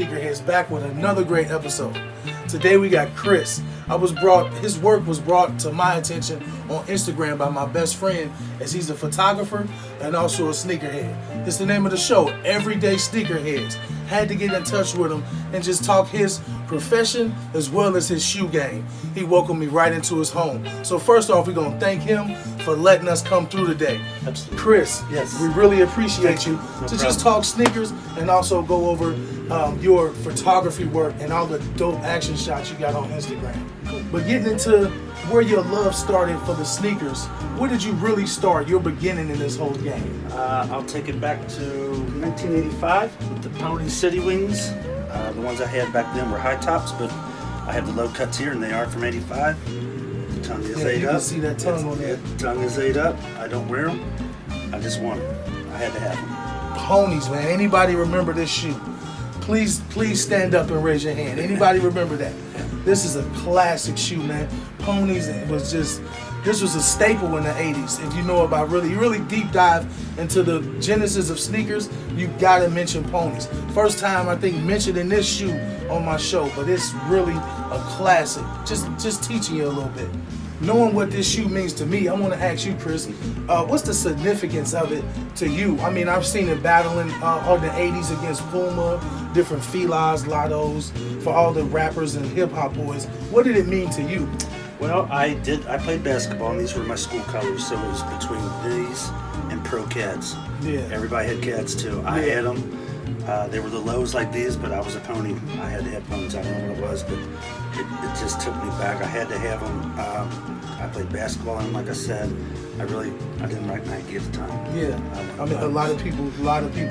Sneakerheadz back with another great episode. Today we got Chris. His work was brought to my attention on Instagram by my best friend, as he's a photographer and also a sneakerhead. It's the name of the show, Everyday Sneakerheadz. Had to get in touch with him and just talk his profession as well as his shoe game. He welcomed me right into his home. So first off, we're gonna thank him for letting us come through today. Absolutely. Chris, yes, we really appreciate you no to problem. just talk sneakers and also go over your photography work and all the dope action shots you got on Instagram. But getting into where your love started for the sneakers, where did you really start your beginning in this whole game? I'll take it back to 1985 with the Pony City Wings. The ones I had back then were high tops, but I have the low cuts here, and they are from '85. The tongue is ate you up. can see that tongue on there. The tongue is ate up. I don't wear them. I just want them. I had to have them. Ponies, man. Anybody remember this shoe? Please stand up and raise your hand. Anybody remember that? This is a classic shoe, man. Ponies, this was a staple in the 80s. If you know about really deep dive into the genesis of sneakers, you gotta mention Ponies. First time I think mentioning this shoe on my show, but it's really a classic. Just teaching you a little bit. Knowing what this shoe means to me, I want to ask you, Chris, what's the significance of it to you? I mean, I've seen it battling on the 80s against Puma, different Filas, Lottos, for all the rappers and hip-hop boys. What did it mean to you? Well, I played basketball, and these were my school colors, so it was between these and Pro Cats. Yeah. Everybody had Cats too. I had them. They were the lows like these, but I was a pony. I had to have ponies. I don't know what it was, but it just took me back. I had to have them. I played basketball, and like I said, I didn't like Nike at the time. Yeah, I mean, a lot of people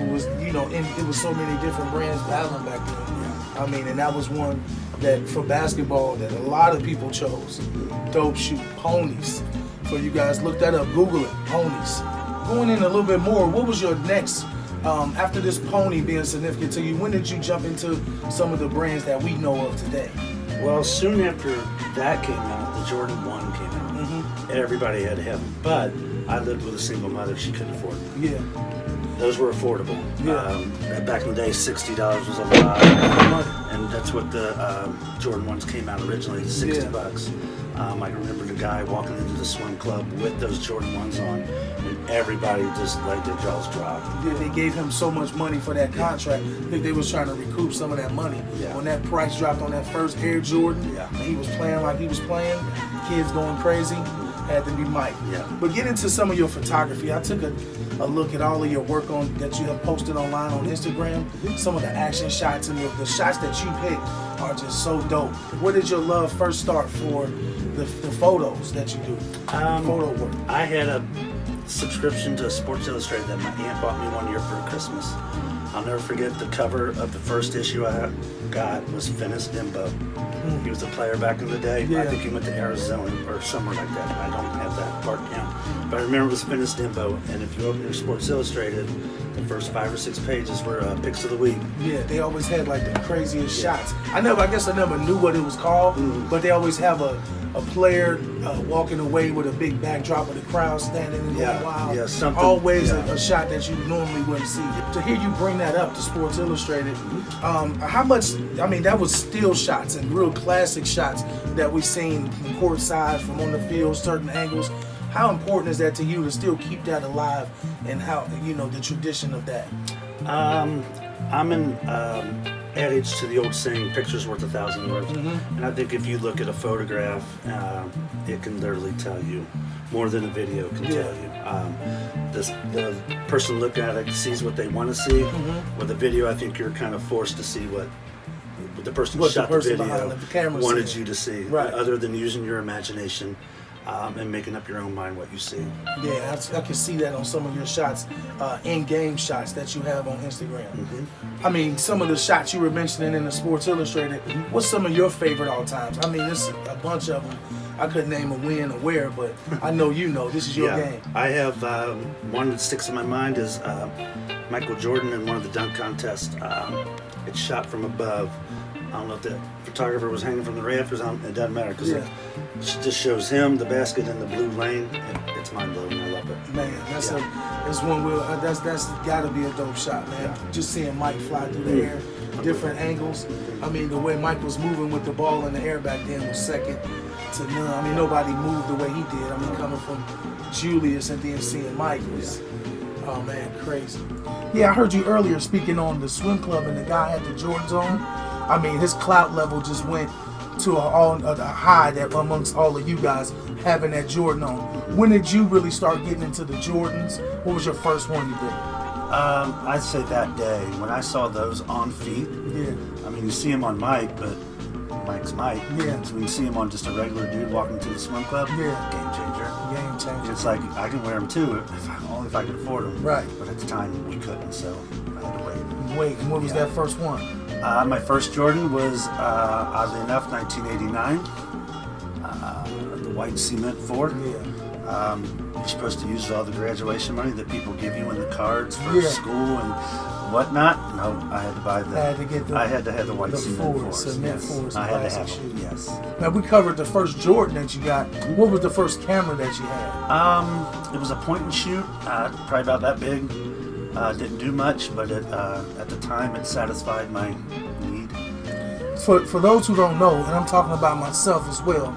was, it was so many different brands battling back then. Yeah. I mean, and that was one that for basketball that a lot of people chose. Dope shoe, Ponies. For you guys, look that up, Google it, Ponies. Going in a little bit more, what was your next, after this Pony being significant to you, when did you jump into some of the brands that we know of today? Well, soon after that came out, the Jordan 1 came out. Everybody had to have them, but I lived with a single mother. She couldn't afford them. Yeah. Those were affordable. Yeah. Back in the day, $60 was a lot of money, and that's what the Jordan 1s came out originally, $60. I can remember the guy walking into the swim club with those Jordan 1s on, and everybody just like their jaws dropped. Yeah, they gave him so much money for that contract. I think they was trying to recoup some of that money. Yeah. When that price dropped on that first Air Jordan, and he was playing like he was playing, kids going crazy, had to be Mike. Yeah. But get into some of your photography. I took a look at all of your work that you have posted online on Instagram. Some of the action shots and the shots that you pick are just so dope. Where did your love first start for the photos that you do? Photo work. I had a subscription to Sports Illustrated that my aunt bought me one year for Christmas. I'll never forget the cover of the first issue I got was Finis Dimbo. He was a player back in the day. Yeah. I think he went to Arizona or somewhere like that. I don't have that part down. But I remember it was Finis Dimbo, and if you open your Sports Illustrated, the first 5 or 6 pages were picks of the week. Yeah, they always had like the craziest shots. I guess I never knew what it was called, but they always have a player walking away with a big backdrop of the crowd standing and going wild. Yeah, something. Always a shot that you normally wouldn't see. To hear you bring that up to Sports Illustrated, how much, I mean, that was still shots and real classic shots that we've seen from courtside, from on the field, certain angles. How important is that to you to still keep that alive, and how, the tradition of that? I'm an adage to the old saying, picture's worth 1,000 words. And I think if you look at a photograph, it can literally tell you more than a video can tell you. The person looking at it sees what they want to see. With a video, I think you're kind of forced to see what the person who shot the video wanted you to see, other than using your imagination and making up your own mind what you see. Yeah, I can see that on some of your shots, in-game shots that you have on Instagram. I mean, some of the shots you were mentioning in the Sports Illustrated, what's some of your favorite all times? I mean, there's a bunch of them. I couldn't name a when or where, but I know this is your game. I have one that sticks in my mind is Michael Jordan in one of the dunk contests. It's shot from above. I don't know if the photographer was hanging from the rafters. It doesn't matter because it just shows him, the basket, in the blue lane. It's mind blowing. I love it. Man, that's one wheel. That's got to be a dope shot, man. Just seeing Mike fly through the air different angles. I mean, the way Mike was moving with the ball in the air back then was second to none. I mean, nobody moved the way he did. I mean, coming from Julius and then seeing Mike was, oh man, crazy. Yeah, I heard you earlier speaking on the swim club and the guy had the Jordans on. I mean, his clout level just went to a high that amongst all of you guys having that Jordan on. When did you really start getting into the Jordans? What was your first one you did? I'd say that day when I saw those on feet. Yeah. I mean, you see them on Mike, but Mike's Mike. Yeah. So when you see him on just a regular dude walking to the swim club, Yeah. game changer. Game changer. It's like I can wear them too, only if I could afford them. Right. But at the time we couldn't, so I had to wait. Wait, and what was that first one? My first Jordan was, oddly enough, 1989. The white cement 4. Yeah. You're supposed to use all the graduation money that people give you in the cards for Yeah. school and whatnot. No, I had to buy the. I had to have the white the cement fours, 4s. cement Yes. 4s, I had to have classic them. shoes. Yes. Now we covered the first Jordan that you got. What was the first camera that you had? It was a point and shoot, probably about that big. Didn't do much, but at the time it satisfied my need. For those who don't know, and I'm talking about myself as well,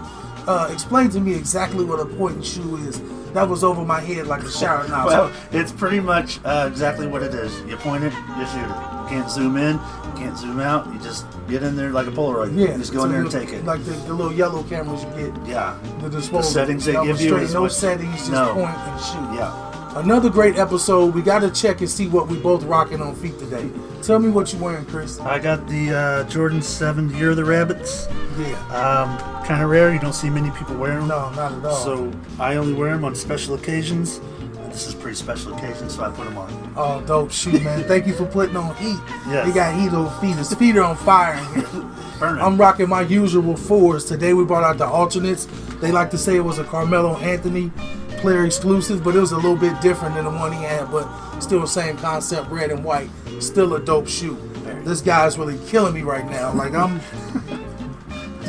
explain to me exactly what a point and shoot is. That was over my head like a shower nozzle. Well, it's pretty much exactly what it is. You point it, you shoot it. You can't zoom in, you can't zoom out. You just get in there like a Polaroid. Yeah, You just go in there and take it. Like the little yellow cameras you get. Yeah. The disposable. The settings they That give was you straight, is no what- settings, just No. point and shoot. Yeah. Another great episode. We got to check and see what we both rocking on feet today. Tell me what you're wearing, Chris. I got the Jordan 7 Year of the Rabbits. Yeah. Kind of rare. You don't see many people wear them. No, not at all. So I only wear them on special occasions. And this is a pretty special occasion, so I put them on. Oh, dope shoot, man. Thank you for putting on heat. Yes. You got heat on feet. His feet are on fire in here. Burning. I'm rocking my usual 4s. Today we brought out the alternates. They like to say it was a Carmelo Anthony player exclusive, but it was a little bit different than the one he had, but still the same concept, red and white. Still a dope shoe. This guy's really killing me right now. Like I'm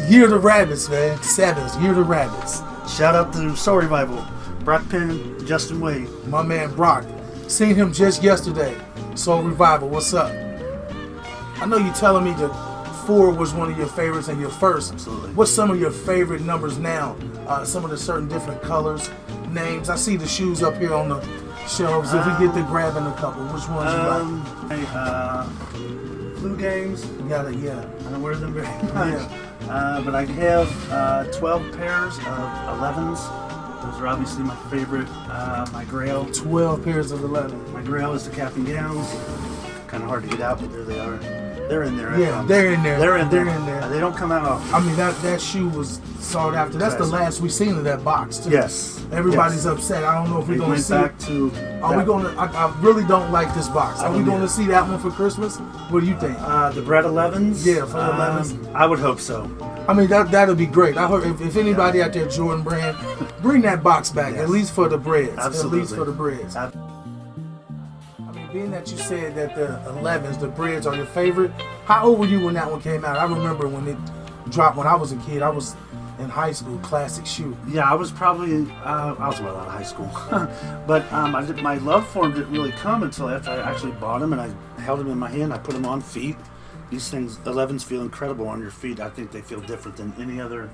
Year of the Rabbits, man. 7s, Year of the Rabbits. Shout out to Soul Revival, Brock Penn, Justin Wade. My man Brock. Seen him just yesterday. Soul Revival, what's up? I know you telling me that 4 was one of your favorites and your first. Absolutely. What's some of your favorite numbers now? Some of the certain different colors, names. I see the shoes up here on the shelves. If we get to grabbing a couple, which ones you like? Flu Games. You got it, yeah. I don't wear them very much. But I have 12 pairs of 11s. Those are obviously my favorite. My Grail. 12 pairs of 11. My Grail is the cap and gowns. Kind of hard to get out, but there they are. They're in there. I Yeah, promise. they're in there. They're in there. They're in there. They don't come out often. I mean, that shoe was sought after. That's the Classic. last we seen of that box, too. Yes. Everybody's Yes. upset. I don't know if we're We going to went see back it. to. Are we going to? I really don't like this box. Are we don't going to either. see that one for Christmas? What do you think? The Bread 11s? Yeah, for the 11s. I would hope so. I mean, that'll be great. I heard if anybody out there, Jordan brand, bring that box back, Yes. at least for the breads. Absolutely. At least for the breads. I mean, being that you said that the 11s, the breads, are your favorite, how old were you when that one came out? I remember when it dropped when I was a kid. I was in high school, classic shoe. Yeah, I was probably, I was well out of high school. But my love for them didn't really come until after I actually bought them and I held them in my hand. I put them on feet. These things, 11s feel incredible on your feet. I think they feel different than any other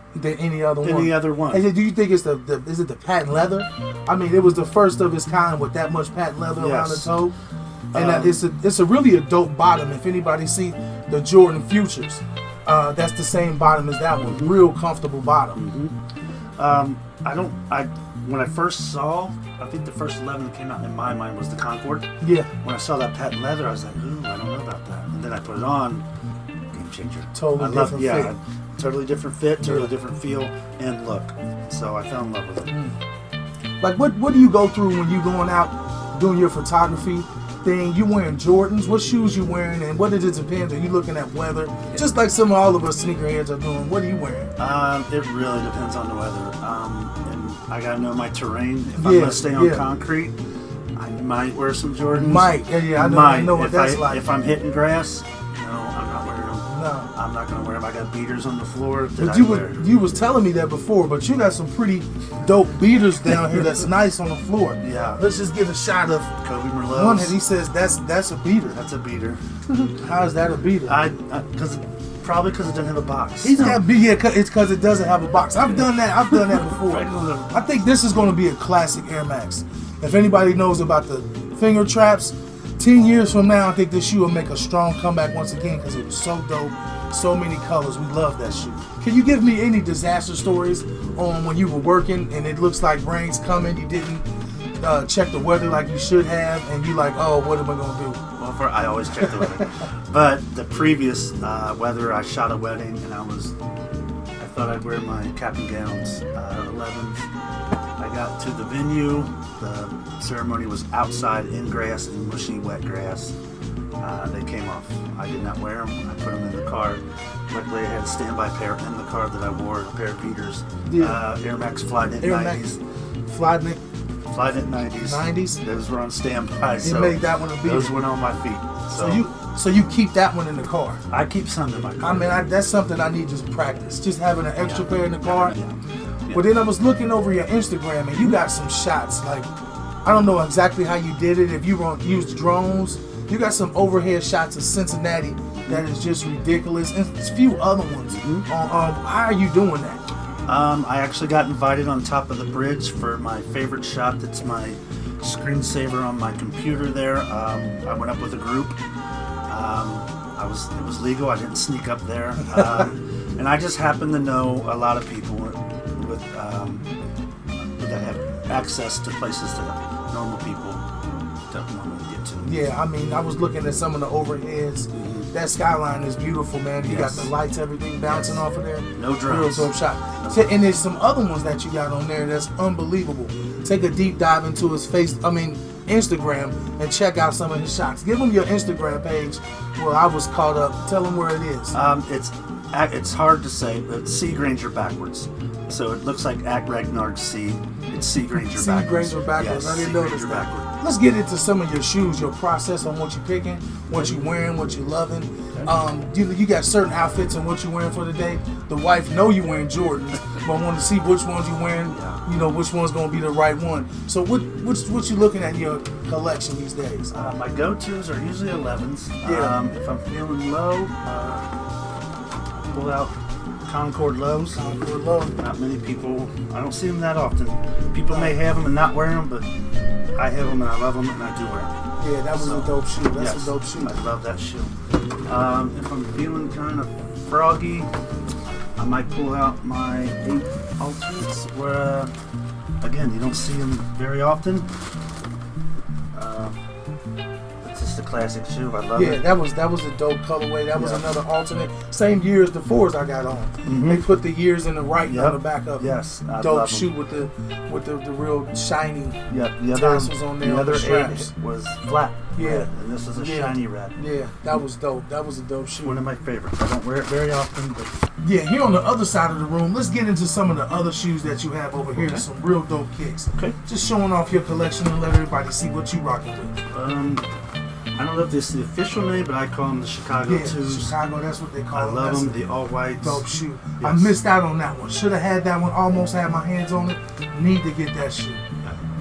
one. And do you think it's is it the patent leather? I mean, it was the first of its kind with that much patent leather around the Yes. toe. And that it's a really a dope bottom. If anybody see the Jordan Futures, that's the same bottom as that one. Real comfortable bottom. When I first saw, I think the first 11 that came out in my mind was the Concord. Yeah, When I saw that patent leather, I was like, ooh, I don't know about that. And then I put it on, game changer. Totally different fit. Totally different fit, totally different feel and look. So I fell in love with it. Like what do you go through when you going out doing your photography thing? You wearing Jordans? What shoes you wearing? And what does it depend? Are you looking at weather? Just like all of us sneakerheads are doing. What are you wearing? It really depends on the weather. And I gotta know my terrain. If I'm gonna stay on concrete, I might wear some Jordans. I know what that's like. If I'm hitting grass, no, I'm not wearing them. No. I'm not gonna wear them. I got beaters on the floor that But I wear. you was telling me that before, but you got some pretty dope beaters down here that's nice on the floor. Yeah. Let's just get a shot of Kobe one, Merlot's. and he says that's a beater. That's a beater. How is that a beater? Probably because it doesn't have a box. He's got it's because it doesn't have a box. I've done that before. Right on the- I think this is going to be a classic Air Max. If anybody knows about the finger traps, 10 years from now, I think this shoe will make a strong comeback once again because it was so dope. So many colors. We love that shoe. Can you give me any disaster stories on when you were working and it looks like rain's coming, you didn't check the weather like you should have, and you like, oh, what am I going to do? Well, I always check the weather. But the previous weather, I shot a wedding, and I thought I'd wear my cap and gowns, 11s. I got to the venue. The ceremony was outside in grass, in mushy, wet grass. They came off. I did not wear them. I put them in the car. Luckily, I had a standby pair in the car that I wore, a pair of beaters. Yeah. Air Max Flyknit Air 90s. Max Flyknit Flyknit 90s. 90s? Those were on standby. You made that one a beater. Those went on my feet. So you keep that one in the car. I keep some in my car. I mean, that's something I need to practice. Just having an extra pair in the car. Yeah. But then I was looking over your Instagram and you got some shots. Like, I don't know exactly how you did it. If you used drones, you got some overhead shots of Cincinnati that is just ridiculous, and a few other ones. How are you doing that? I actually got invited on top of the bridge for my favorite shot. That's my screensaver on my computer there. I went up with a group. It was legal. I didn't sneak up there. And I just happen to know a lot of people that have access to places that normal people don't normally get to. Yeah, I mean, I was looking at some of the overheads. That skyline is beautiful, man. You got the lights, everything bouncing off of there. No drones. Real dope shot. And there's some other ones that you got on there that's unbelievable. Take a deep dive into his Instagram and check out some of his shots. Give him your Instagram page. Well, I was caught up. Tell him where it is. It's hard to say, but C Granger backwards. So it looks like @Ragnar's C. It's C Granger C backwards. Granger backwards. Yes, I didn't C notice Granger that. backwards. Let's get into some of your shoes, your process on what you're picking, what you're wearing, what you're loving. You got certain outfits and what you're wearing for the day. The wife know you're wearing Jordans, but I want to see which ones you're wearing. You know which one's gonna be the right one. So what you looking at in your collection these days? My go-tos are usually 11s. Yeah. If I'm feeling low, pull out Concord lows. Concord low. Not many people. I don't see them that often. People may have them and not wear them, but I have them and I love them and I do wear them. Yeah, that was a dope shoe. That's a dope shoe. I love that shoe. If I'm feeling kind of froggy, I might pull out my 8 Ultimates, where again you don't see them very often. It's just a classic shoe. I love it. Yeah, that was a dope colorway. That was another alternate. Same year as the 4s I got on. They put the years in the right on the back of it. Yes, I dope love shoe them. with the real shiny The tassels on there. The on other the straps. 8 was flat. Yeah. Red, and this is a shiny red. Yeah, that was dope. That was a dope shoe. One of my favorites. I don't wear it very often, but Yeah, here on the other side of the room, let's get into some of the other shoes that you have over here. Some real dope kicks. Okay. Just showing off your collection and let everybody see what you rocking with. I don't know if this is the official name, but I call them the Chicago Yeah, 2s. Chicago, that's what they call I them. love That's them, a the all whites. dope shoe. I Yes. missed out on that one. Should have had that one. Almost had my hands on it. Need to get that shoe.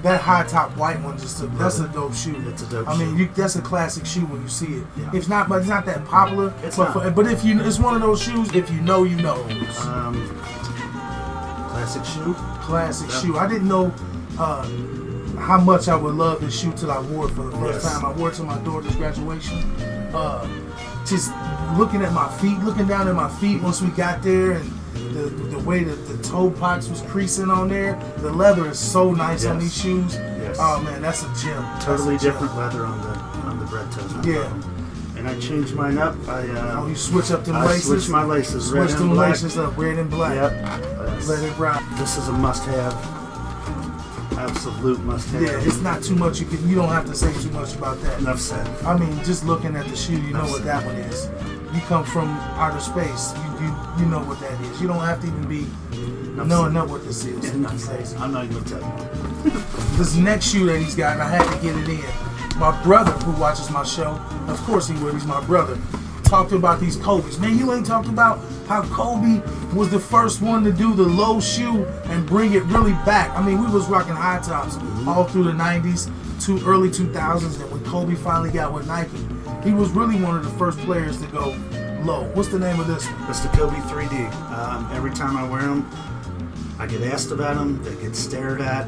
That high top white one that's a dope shoe. It's a dope I mean, shoe. that's a classic shoe when you see it. Yeah. It's not that popular. It's but not. But if it's one of those shoes. If you know, you know. Classic shoe. Classic Yeah. shoe. I didn't know how much I would love this shoe till I wore it for the first Yes. time. I wore it to my daughter's graduation. Just looking at my feet, looking down at my feet once we got there, and the way that the toe pockets was creasing on there. The leather is so nice on Yes. these shoes. Yes. Oh man, that's a gem. Totally That's a gem. different leather on the bread toes. I Yeah. love 'em. And I changed mine up. Oh, you switch up them I laces. switched my laces, red Switch and them black. laces up, red and black. Yep. Let it ride. This is a must-have. Absolute must-have. Yeah, it's not too much. You don't have to say too much about that. Enough said. I mean, just looking at the shoe, you know what that one is. You come from outer space. You know what that is. You don't have to even be knowing what this is. Enough said. I'm not even gonna tell you. This next shoe that he's got, and I had to get it in. My brother, who watches my show, of course he would. He's my brother. talked about these Kobe's. Man, you ain't talked about how Kobe was the first one to do the low shoe and bring it really back. I mean, we was rocking high tops all through the 90s to early 2000s, and when Kobe finally got with Nike, he was really one of the first players to go low. What's the name of this one? That's the Kobe 3D. Every time I wear them, I get asked about them. They get stared at.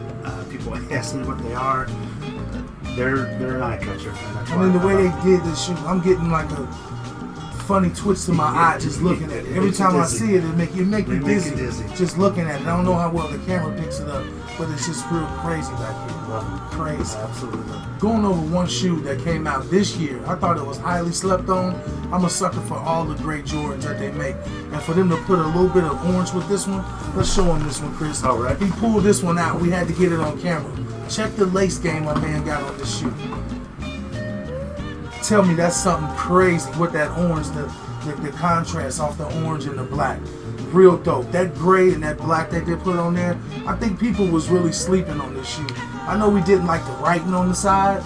People ask me what they are. They're an eye catcher. I mean, the way they did this shoe, I'm getting like a funny twitch to my eye just looking at it. Every time I see it, it make you dizzy just looking at it. I don't know how well the camera picks it up, but it's just real crazy back here. Crazy. Absolutely. Going over one shoe that came out this year, I thought it was highly slept on. I'm a sucker for all the great Jordans that they make. And for them to put a little bit of orange with this one, let's show them this one, Chris. All right. He pulled this one out. We had to get it on camera. Check the lace game my man got on this shoe. Tell me that's something crazy with that orange, the contrast off the orange and the black. Real dope. That gray and that black that they put on there, I think people was really sleeping on this shoe. I know we didn't like the writing on the side,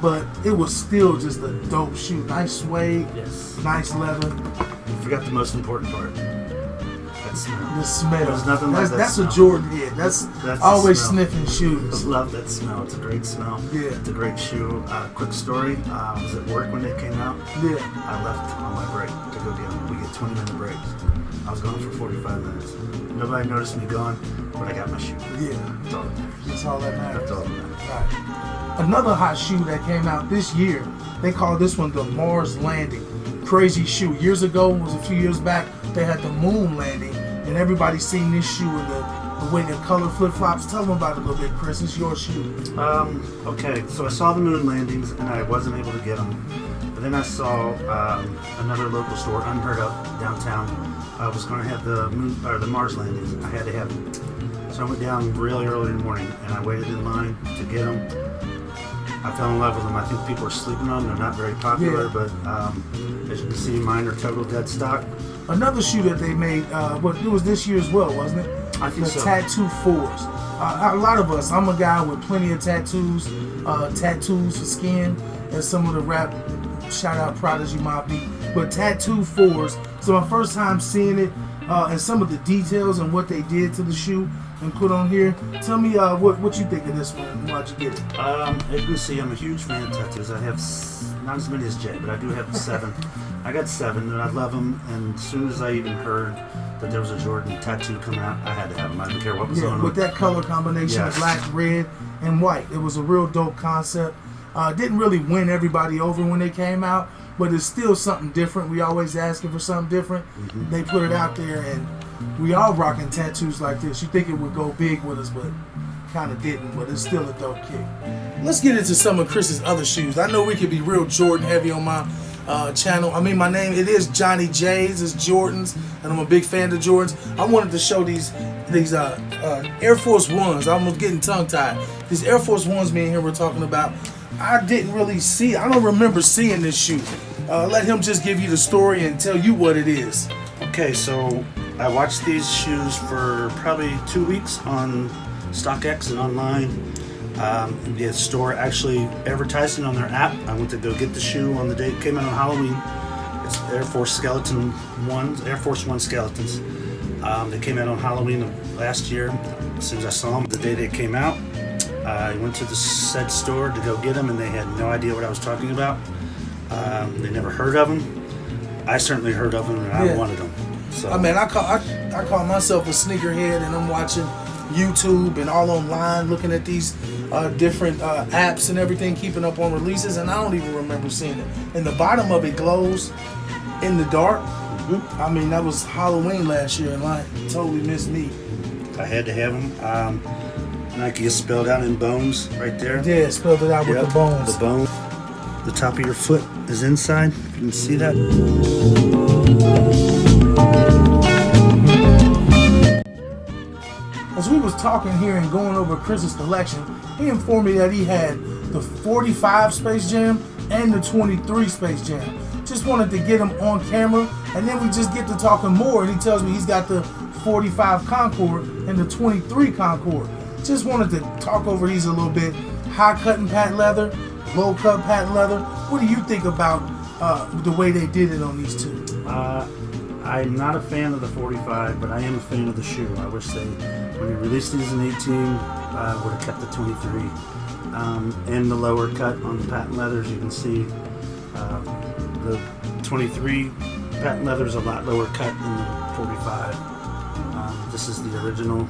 but it was still just a dope shoe. Nice suede, Yes. nice leather. You forgot the most important part. That smell. The smell. There's nothing like that That's smell. a Jordan head. That's always the smell. sniffing shoes. I love that smell. It's a great smell. Yeah. It's a great shoe. Quick story. I was at work when they came out. Yeah. I left on my break to go get them. We get 20-minute breaks. I was gone for 45 minutes. Nobody noticed me gone, but I got my shoe. Yeah. That's all that matters. That's all that matters. That's all that matters. Right. Another hot shoe that came out this year, they call this one the Mars Landing. Crazy shoe. Years ago, it was a few years back, they had the moon landing, and everybody seen this shoe in the way the color flip-flops. Tell them about it a little bit, Chris. It's your shoe. Okay, so I saw the moon landings and I wasn't able to get them. But then I saw another local store, Unheard Of, downtown. I was going to have the moon or the Mars landings. I had to have them. So I went down really early in the morning and I waited in line to get them. I fell in love with them. I think people are sleeping on them. They're not very popular, but as you can see, mine are total dead stock. Another shoe that they made, but it was this year as well, wasn't it? I think the so. Tattoo 4s. A lot of us, I'm a guy with plenty of tattoos for skin, and some of the rap, shout out Prodigy Mobb Deep, but Tattoo 4s. So my first time seeing it, and some of the details and what they did to the shoe and put on here. Tell me what you think of this one and why'd you get it? As you can see, I'm a huge fan of tattoos. I have not as many as Jay, but I do have 7. I got 7, and I love them. And as soon as I even heard that there was a Jordan tattoo coming out, I had to have them. I didn't care what was on them. With that color combination of black, red, and white. It was a real dope concept. Didn't really win everybody over when they came out, but it's still something different. We always asking for something different. They put it out there, and we all rocking tattoos like this. You think it would go big with us, but kind of didn't, but it's still a dope kick. Let's get into some of Chris's other shoes. I know we could be real Jordan heavy on my channel. I mean, my name, it is Johnny J's, it's Jordans, and I'm a big fan of Jordans. I wanted to show these Air Force Ones. I'm almost getting tongue-tied. These Air Force Ones me and here we're talking about. I didn't really see, I don't remember seeing this shoe. Let him just give you the story and tell you what it is. Okay, so I watched these shoes for probably 2 weeks on StockX and online. The store actually advertised it on their app. I went to go get the shoe on the day it came out on Halloween. It's Air Force One skeletons. They came out on Halloween of last year. As soon as I saw them, the day they came out, I went to the said store to go get them, and they had no idea what I was talking about. They never heard of them. I certainly heard of them, and I wanted them. So I mean, I call myself a sneakerhead, and I'm watching YouTube and all online, looking at these different apps and everything, keeping up on releases, and I don't even remember seeing it. And the bottom of it glows in the dark. I mean, that was Halloween last year, and I totally missed me. I had to have them. Nike is spelled out in bones right there. Yeah, spelled it out with the bones. The bone. The top of your foot is inside. You can see that. As we was talking here and going over Chris's collection, he informed me that he had the 45 Space Jam and the 23 Space Jam. Just wanted to get him on camera, and then we just get to talking more, and he tells me he's got the 45 Concord and the 23 Concord. Just wanted to talk over these a little bit. High cut and patent leather, low cut patent leather. What do you think about the way they did it on these two? I'm not a fan of the 45, but I am a fan of the shoe. I wish they, when they released these in 18, would have kept the 23 and the lower cut on the patent leathers. You can see the 23 patent leather is a lot lower cut than the 45. This is the original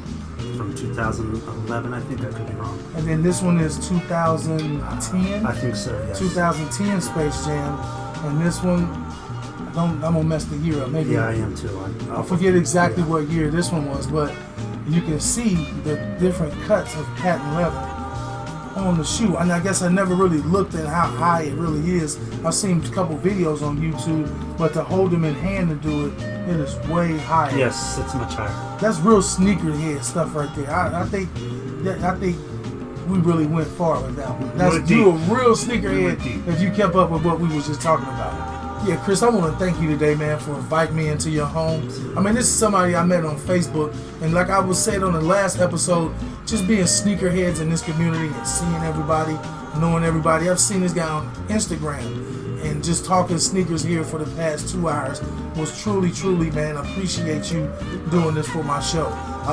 from 2011, I think. I could be wrong. And then this one is 2010? I think so, yes. 2010 Space Jam. And this one, I'm going to mess the year up. Maybe. Yeah, I am too. I forget exactly what year this one was, but you can see the different cuts of patent leather on the shoe. And I guess I never really looked at how high it really is. I've seen a couple videos on YouTube, but to hold them in hand to do it, it is way higher. Yes, it's much higher. That's real sneakerhead stuff right there. I think we really went far with that one. That's you a real sneakerhead if you kept up with what we was just talking about. Yeah, Chris, I want to thank you today, man, for inviting me into your home. I mean, this is somebody I met on Facebook, and like I was saying on the last episode, just being sneakerheads in this community and seeing everybody, knowing everybody. I've seen this guy on Instagram, and just talking sneakers here for the past 2 hours was truly, man, I appreciate you doing this for my show.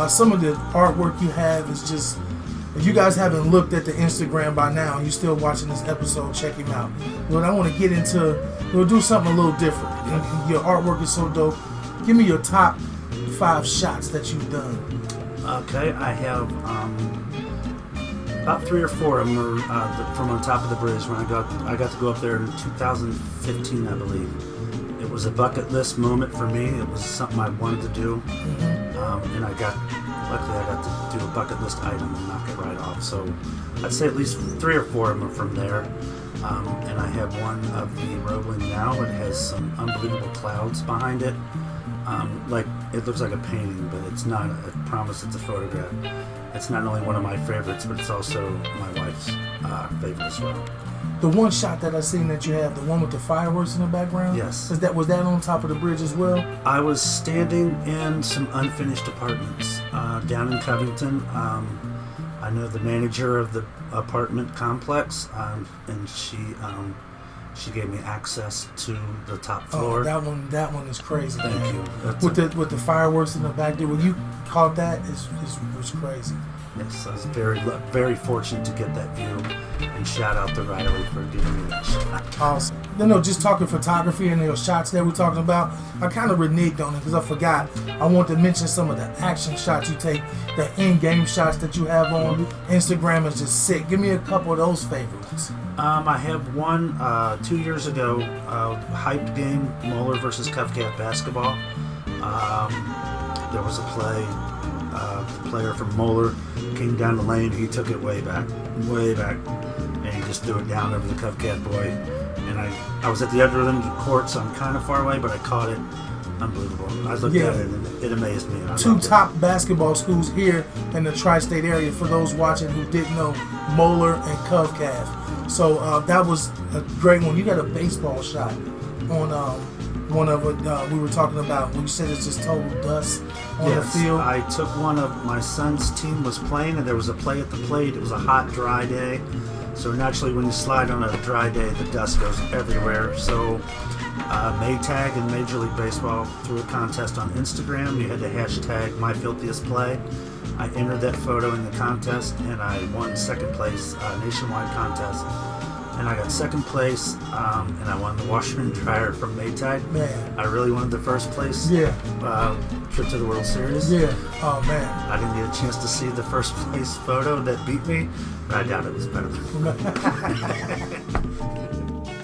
Some of the artwork you have is just, if you guys haven't looked at the Instagram by now and you're still watching this episode, check him out. But I want to get into, we'll do something a little different. And your artwork is so dope. Give me your top 5 shots that you've done. Okay, I have about 3 or 4 of them are from on top of the bridge. When I got to go up there in 2015, I believe. It was a bucket list moment for me. It was something I wanted to do, and luckily I got to do a bucket list item and knock it right off. So I'd say at least 3 or 4 of them are from there. And I have one of the Roebling now. It has some unbelievable clouds behind it. Like it looks like a painting, but it's not. I promise it's a photograph. It's not only one of my favorites, but it's also my wife's favorite as well. The one shot that I seen that you have, the one with the fireworks in the background? Yes. Was that on top of the bridge as well? I was standing in some unfinished apartments down in Covington. I know the manager of the apartment complex, and she gave me access to the top floor. Oh, that one is crazy. Thank man. you. With the fireworks in the back there, when you caught that, it was crazy. Yes, I was very fortunate to get that view, and shout out to Riley for giving me that shot. Awesome. No, just talking photography and those shots that we're talking about, I kind of reneged on it because I forgot. I want to mention some of the action shots you take, the in-game shots that you have on Instagram is just sick. Give me a couple of those favorites. I have one 2 years ago, hyped game, Moeller versus Covcaf basketball. There was a play. The player from Moeller came down the lane. He took it way back, and he just threw it down over the Covcaf boy. And I was at the other end of the court, so I'm kind of far away, but I caught it. Unbelievable. I looked at it, and it amazed me. 2 top basketball schools here in the tri-state area, for those watching who didn't know, Moeller and Covcaf. So that was a great one. You got a baseball shot on one of it we were talking about when you said it's just total dust on the field. I took one of my son's team was playing, and there was a play at the plate. It was a hot, dry day. So naturally, when you slide on a dry day, the dust goes everywhere. So Maytag and Major League Baseball threw a contest on Instagram. You had to hashtag MyFilthiestPlay. I entered that photo in the contest, and I won second place nationwide contest. And I got second place, and I won the washer and dryer from Maytag. Man. I really wanted the first place trip to the World Series. Yeah. Oh, man. I didn't get a chance to see the first place photo that beat me, but I doubt it was better.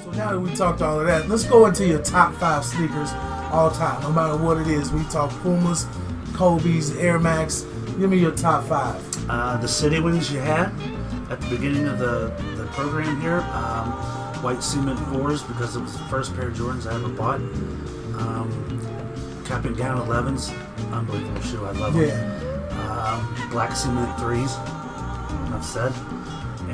So now that we talked all of that, let's go into your top 5 sneakers all time, no matter what it is. We talk Pumas, Kobe's, Air Max. Give me your top 5. The City Wings you had at the beginning of the program here. White cement 4s because it was the first pair of Jordans I ever bought. Cap and Gown 11s, unbelievable shoe. I love them. Yeah. Black cement 3s, enough said.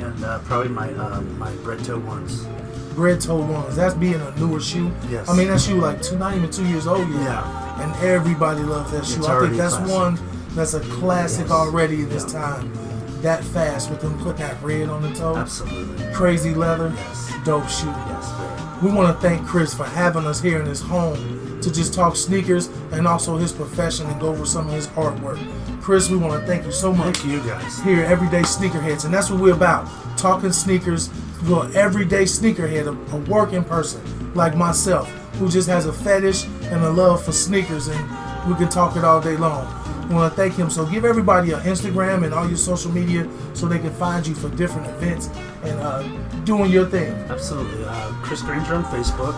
And probably my Bread Toe 1s. Bread Toe 1s. That's being a newer shoe. Yes. I mean, that shoe not even 2 years old yet. Yeah. And everybody loves that shoe. It's I think already that's classic. one that's a classic already in this Yeah. time. That fast with them putting that red on the toe. Absolutely. Crazy leather. Yes. Dope shoe. Yes, very. We want to thank Chris for having us here in his home to just talk sneakers and also his profession and go over some of his artwork. Chris, we want to thank you so much. Thank you guys. Here at Everyday Sneakerheads, and that's what we're about. Talking sneakers to an everyday sneakerhead, a working person like myself who just has a fetish and a love for sneakers, and we can talk it all day long. We want to thank him. So give everybody an Instagram and all your social media so they can find you for different events and doing your thing. Absolutely. Chris Granger on Facebook,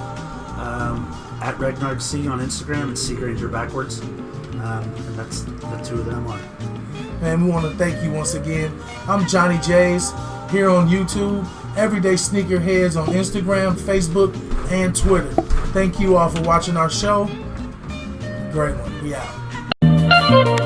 at Regnard C on Instagram, and C Granger backwards. And that's the two of them on. And we want to thank you once again. I'm Johnny J's here on YouTube, Everyday Sneakerheads on Instagram, Facebook, and Twitter. Thank you all for watching our show. Great one. We out.